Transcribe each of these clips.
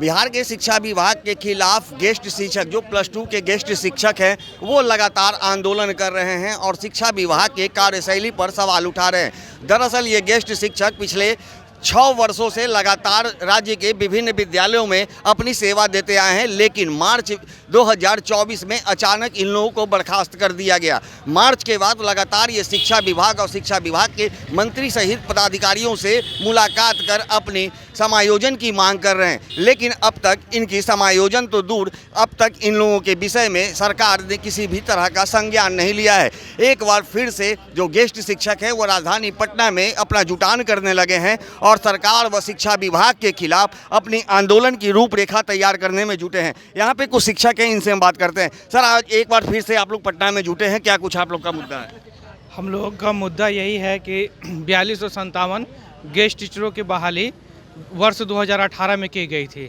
बिहार के शिक्षा विभाग के खिलाफ गेस्ट शिक्षक जो +2 के गेस्ट शिक्षक हैं वो लगातार आंदोलन कर रहे हैं और शिक्षा विभाग के कार्यशैली पर सवाल उठा रहे हैं। दरअसल ये गेस्ट शिक्षक पिछले 6 वर्षों से लगातार राज्य के विभिन्न विद्यालयों में अपनी सेवा देते आए हैं, लेकिन मार्च 2024 में अचानक इन लोगों को बर्खास्त कर दिया गया। मार्च के बाद लगातार ये शिक्षा विभाग और शिक्षा विभाग के मंत्री सहित पदाधिकारियों से मुलाकात कर अपनी समायोजन की मांग कर रहे हैं, लेकिन अब तक इनकी समायोजन तो दूर, अब तक इन लोगों के विषय में सरकार ने किसी भी तरह का संज्ञान नहीं लिया है। एक बार फिर से जो गेस्ट शिक्षक है वो राजधानी पटना में अपना जुटान करने लगे हैं और सरकार व शिक्षा विभाग के खिलाफ अपनी आंदोलन की रूपरेखा तैयार करने में जुटे हैं। यहाँ पे कुछ शिक्षक हैं, इनसे हम बात करते हैं। सर, आज एक बार फिर से आप लोग पटना में जुटे हैं, क्या कुछ आप लोग का मुद्दा है? हम लोग का मुद्दा यही है कि 4257 गेस्ट टीचरों की बहाली वर्ष 2018 में की गई थी,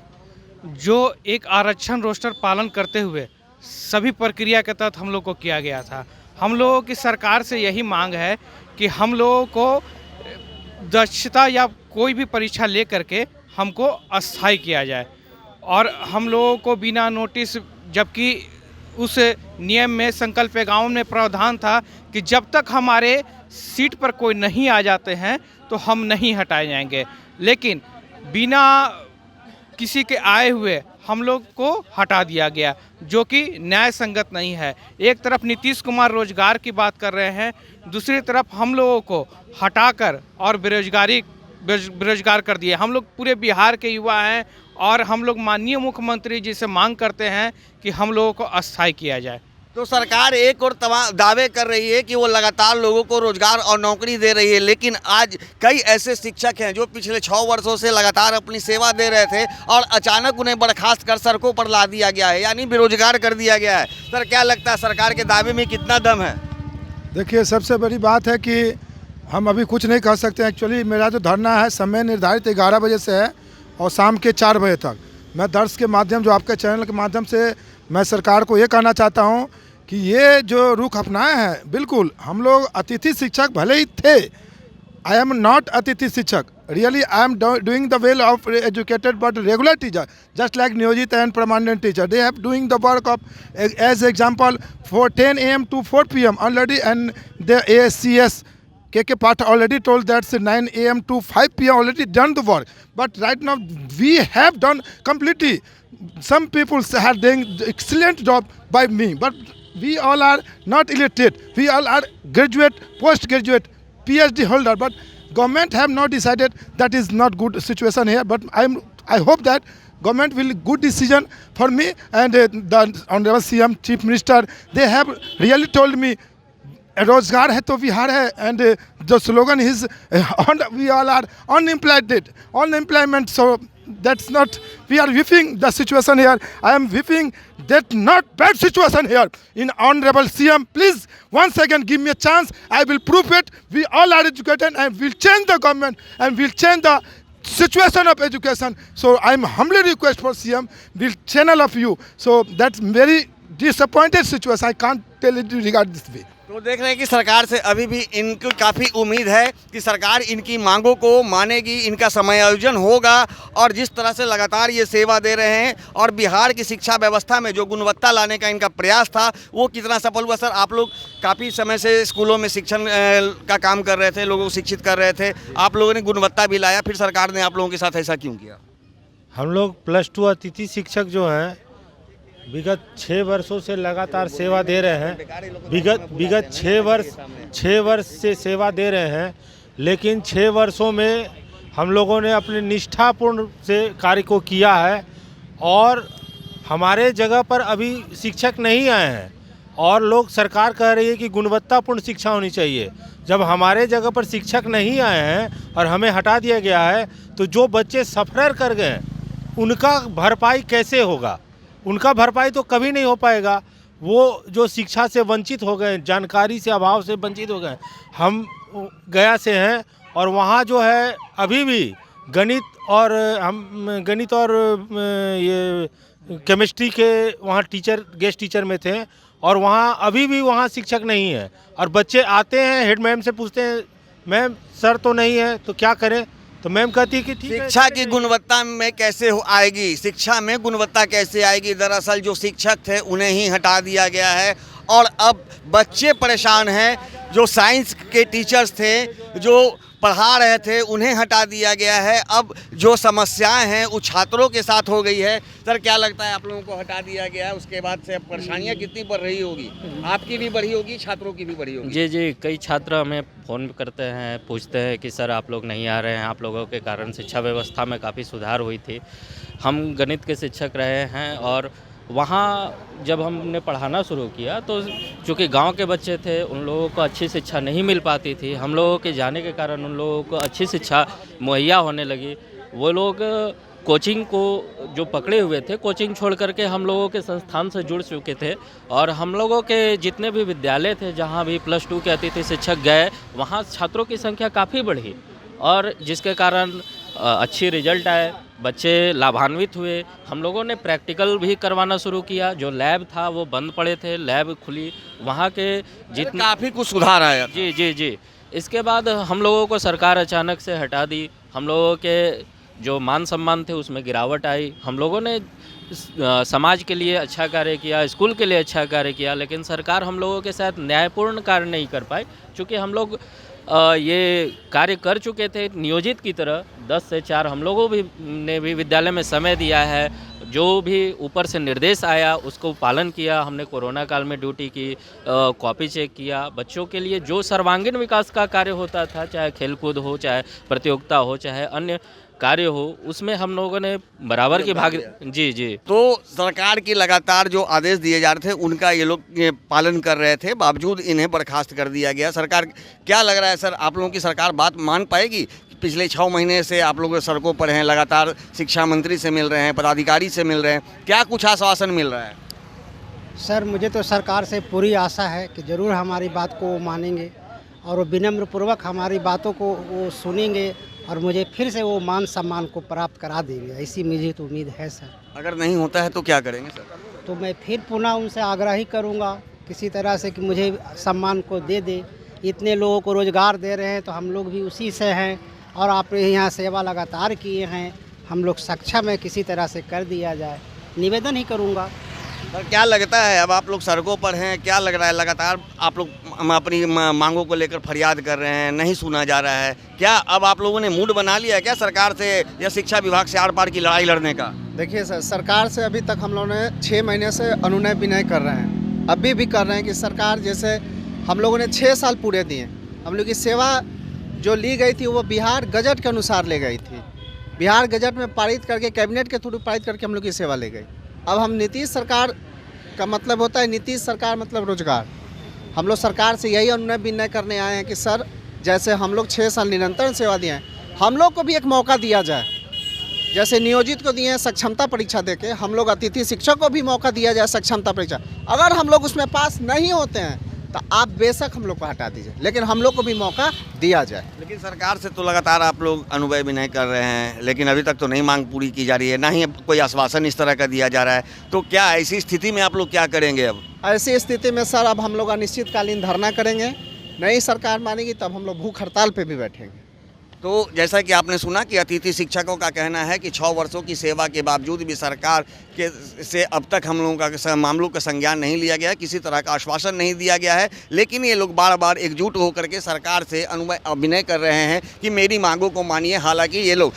जो एक आरक्षण रोस्टर पालन करते हुए सभी प्रक्रिया के तहत हम लोग को किया गया था। हम लोगों की सरकार से यही मांग है कि हम लोगों को दक्षता या कोई भी परीक्षा ले करके हमको अस्थायी किया जाए और हम लोगों को बिना नोटिस, जबकि उस नियम में संकल्प गाँव में प्रावधान था कि जब तक हमारे सीट पर कोई नहीं आ जाते हैं तो हम नहीं हटाए जाएंगे, लेकिन बिना किसी के आए हुए हम लोग को हटा दिया गया, जो कि न्याय संगत नहीं है। एक तरफ नीतीश कुमार रोजगार की बात कर रहे हैं, दूसरी तरफ हम लोगों को हटाकर और बेरोजगार कर दिए। हम लोग पूरे बिहार के युवा हैं और हम लोग माननीय मुख्यमंत्री जी से मांग करते हैं कि हम लोगों को अस्थायी किया जाए। तो सरकार एक और दावे कर रही है कि वो लगातार लोगों को रोजगार और नौकरी दे रही है, लेकिन आज कई ऐसे शिक्षक हैं जो पिछले 6 वर्षों से लगातार अपनी सेवा दे रहे थे और अचानक उन्हें बर्खास्त कर सड़कों पर ला दिया गया है, यानी बेरोजगार कर दिया गया है। सर, क्या लगता है सरकार के दावे में कितना दम है? देखिए, सबसे बड़ी बात है कि हम अभी कुछ नहीं कह सकते। एक्चुअली मेरा जो धरना है समय निर्धारित 11 बजे से है और शाम के 4 बजे तक। मैं दर्श के माध्यम, जो आपके चैनल के माध्यम से मैं सरकार को ये कहना चाहता हूँ कि ये जो रुख अपनाए हैं, बिल्कुल हम लोग अतिथि शिक्षक भले ही थे, आई एम नॉट अतिथि शिक्षक, really I am doing the well of educated but regular teacher, just like नियोजित and permanent teacher, they have doing the work of as example for 10 AM to 4 PM already, and the ASCS KK Path already told that 9 AM to 5 PM already done the work. But right now we have done completely. Some people have done excellent job by me, but we all are not illiterate. We all are graduate, postgraduate, PhD holder. But government have not decided that is not good situation here. But I hope that government will good decision for me, and the honorable CM Chief Minister, they have really told me रोजगार है तो बिहार है, and the slogan is we all are unemployment, so that's not, we are whipping the situation here. I am whipping that not bad situation here in honorable CM. Please once again give me a chance, I will prove it. We all are educated and we'll change the government and we'll change the situation of education. So I'm humbly request for CM, will channel of you. So that's very disappointed situation. I can't tell it regard this way. तो देख रहे हैं कि सरकार से अभी भी इनको काफ़ी उम्मीद है कि सरकार इनकी मांगों को मानेगी, इनका समायोजन होगा, और जिस तरह से लगातार ये सेवा दे रहे हैं और बिहार की शिक्षा व्यवस्था में जो गुणवत्ता लाने का इनका प्रयास था वो कितना सफल हुआ। सर, आप लोग काफ़ी समय से स्कूलों में शिक्षण का काम कर रहे थे, लोगों को शिक्षित कर रहे थे, आप लोगों ने गुणवत्ता भी लाया, फिर सरकार ने आप लोगों के साथ ऐसा क्यों किया? हम लोग +2 अतिथि शिक्षक जो हैं विगत 6 वर्षों से लगातार सेवा दे रहे हैं। विगत 6 वर्ष से सेवा दे रहे हैं, लेकिन 6 वर्षों में हम लोगों ने अपने निष्ठापूर्ण से कार्य को किया है और हमारे जगह पर अभी शिक्षक नहीं आए हैं और लोग, सरकार कह रही है कि गुणवत्तापूर्ण शिक्षा होनी चाहिए। जब हमारे जगह पर शिक्षक नहीं आए हैं और हमें हटा दिया गया है तो जो बच्चे सफ़र कर गए उनका भरपाई कैसे होगा? उनका भरपाई तो कभी नहीं हो पाएगा। वो जो शिक्षा से वंचित हो गए, जानकारी से अभाव से वंचित हो गए। हम गया से हैं और वहाँ जो है अभी भी गणित और ये केमिस्ट्री के वहाँ टीचर, गेस्ट टीचर में थे और वहाँ अभी भी वहाँ शिक्षक नहीं है और बच्चे आते हैं, हेड मैम से पूछते हैं मैम सर तो नहीं है, तो क्या करें? तो मैम कहती है कि ठीक है, शिक्षा की गुणवत्ता में कैसे आएगी, शिक्षा में गुणवत्ता कैसे आएगी? दरअसल जो शिक्षक थे उन्हें ही हटा दिया गया है और अब बच्चे परेशान हैं। जो साइंस के टीचर्स थे जो पढ़ा रहे थे उन्हें हटा दिया गया है। अब जो समस्याएं हैं वो छात्रों के साथ हो गई है। सर क्या लगता है, आप लोगों को हटा दिया गया है, उसके बाद से अब परेशानियां कितनी बढ़ रही होगी? आपकी भी बढ़ी होगी, छात्रों की भी बढ़ी होगी। जी जी, कई छात्र हमें फ़ोन करते हैं, पूछते हैं कि सर आप लोग नहीं आ रहे हैं, आप लोगों के कारण शिक्षा व्यवस्था में काफ़ी सुधार हुई थी। हम गणित के शिक्षक रहे हैं और वहाँ जब हमने पढ़ाना शुरू किया तो चूँकि गांव के बच्चे थे, उन लोगों को अच्छी शिक्षा नहीं मिल पाती थी। हम लोगों के जाने के कारण उन लोगों को अच्छी शिक्षा मुहैया होने लगी। वो लोग कोचिंग को जो पकड़े हुए थे, कोचिंग छोड़ करके हम लोगों के संस्थान से जुड़ चुके थे और हम लोगों के जितने भी विद्यालय थे, जहाँ भी +2 के अतिथि शिक्षक गए, वहाँ छात्रों की संख्या काफ़ी बढ़ी और जिसके कारण अच्छी रिजल्ट आए, बच्चे लाभान्वित हुए। हम लोगों ने प्रैक्टिकल भी करवाना शुरू किया। जो लैब था वो बंद पड़े थे, लैब खुली, वहाँ के जितने काफ़ी कुछ सुधार आया। जी जी जी। इसके बाद हम लोगों को सरकार अचानक से हटा दी। हम लोगों के जो मान सम्मान थे उसमें गिरावट आई। हम लोगों ने समाज के लिए अच्छा कार्य किया, स्कूल के लिए अच्छा कार्य किया, लेकिन सरकार हम लोगों के साथ न्यायपूर्ण कार्य नहीं कर पाई। चूँकि हम लोग ये कार्य कर चुके थे नियोजित की तरह। 10 से 4 हम लोगों ने भी विद्यालय में समय दिया है। जो भी ऊपर से निर्देश आया उसको पालन किया। हमने कोरोना काल में ड्यूटी की, कॉपी चेक किया। बच्चों के लिए जो सर्वांगीण विकास का कार्य होता था, चाहे खेलकूद हो, चाहे प्रतियोगिता हो, चाहे अन्य कार्य हो, उसमें हम लोगों ने बराबर की भाग। जी जी। तो सरकार की लगातार जो आदेश दिए जा रहे थे उनका ये लोग पालन कर रहे थे, बावजूद इन्हें बर्खास्त कर दिया गया। सरकार, क्या लग रहा है सर, आप लोगों की सरकार बात मान पाएगी? पिछले 6 महीने से आप लोग सड़कों पर हैं, लगातार शिक्षा मंत्री से मिल रहे हैं, पदाधिकारी से मिल रहे हैं, क्या कुछ आश्वासन मिल रहा है? सर मुझे तो सरकार से पूरी आशा है कि ज़रूर हमारी बात को वो मानेंगे और वो विनम्रपूर्वक हमारी बातों को वो सुनेंगे और मुझे फिर से वो मान सम्मान को प्राप्त करा देंगे, ऐसी मुझे तो उम्मीद है सर। अगर नहीं होता है तो क्या करेंगे सर? तो मैं फिर पुनः उनसे आग्रह ही करूँगा किसी तरह से कि मुझे सम्मान को दे दे। इतने लोगों को रोज़गार दे रहे हैं तो हम लोग भी उसी से हैं और आप यहाँ सेवा लगातार किए हैं, हम लोग सक्षम है किसी तरह से कर दिया जाए, निवेदन ही करूँगा। सर क्या लगता है, अब आप लोग सड़कों पर हैं, क्या लग रहा है, लगातार आप लोग अपनी मांगों को लेकर फरियाद कर रहे हैं, नहीं सुना जा रहा है, क्या अब आप लोगों ने मूड बना लिया है क्या सरकार से या शिक्षा विभाग से आर पार की लड़ाई लड़ने का? देखिए सर, सरकार से अभी तक हम लोगों ने 6 महीने से अनुनय विनय कर रहे हैं, अभी भी कर रहे हैं कि सरकार, जैसे हम लोगों ने 6 साल पूरे दिए, हम लोग की सेवा जो ली गई थी वो बिहार गजट के अनुसार ले गई थी। बिहार गजट में पारित करके, कैबिनेट के थ्रू पारित करके हम लोग की सेवा ले गई। अब हम नीतीश सरकार का मतलब होता है, नीतीश सरकार मतलब रोजगार। हम लोग सरकार से यही अनुनय विनय करने आए हैं कि सर, जैसे हम लोग 6 साल निरंतर सेवा दिए हैं, हम लोग को भी एक मौका दिया जाए। जैसे नियोजित को दिए हैं सक्षमता परीक्षा देके, हम लोग अतिथि शिक्षक को भी मौका दिया जाए सक्षमता परीक्षा। अगर हम लोग उसमें पास नहीं होते हैं तो आप बेशक हम लोग को हटा दीजिए, लेकिन हम लोग को भी मौका दिया जाए। लेकिन सरकार से तो लगातार आप लोग अनुनय विनय कर रहे हैं, लेकिन अभी तक तो नहीं मांग पूरी की जा रही है, ना ही कोई आश्वासन इस तरह का दिया जा रहा है। तो क्या ऐसी स्थिति में आप लोग क्या करेंगे? अब ऐसी स्थिति में सर, अब हम लोग अनिश्चितकालीन धरना करेंगे, नहीं सरकार मानेगी तब हम लोग भूख हड़ताल पे भी बैठेंगे। तो जैसा कि आपने सुना कि अतिथि शिक्षकों का कहना है कि 6 वर्षों की सेवा के बावजूद भी सरकार के से अब तक हम लोगों का मामलों का संज्ञान नहीं लिया गया, किसी तरह का आश्वासन नहीं दिया गया है। लेकिन ये लोग बार बार एकजुट होकर के सरकार से विनय कर रहे हैं कि मेरी मांगों को मानिए। हालांकि ये लोग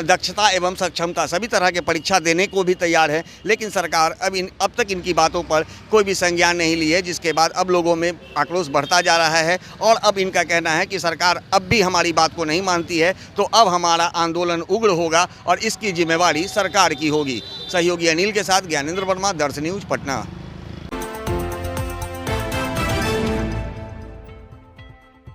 दक्षता एवं सक्षमता सभी तरह के परीक्षा देने को भी तैयार है, लेकिन सरकार अब तक इनकी बातों पर कोई भी संज्ञान नहीं ली है, जिसके बाद अब लोगों में आक्रोश बढ़ता जा रहा है। और अब इनका कहना है कि सरकार अब भी हमारी बात को नहीं मानती है, तो अब हमारा आंदोलन उग्र होगा और इसकी जिम्मेवारी सरकार की होगी। सहयोगी अनिल के साथ ज्ञानेंद्र वर्मा, दर्श न्यूज, पटना।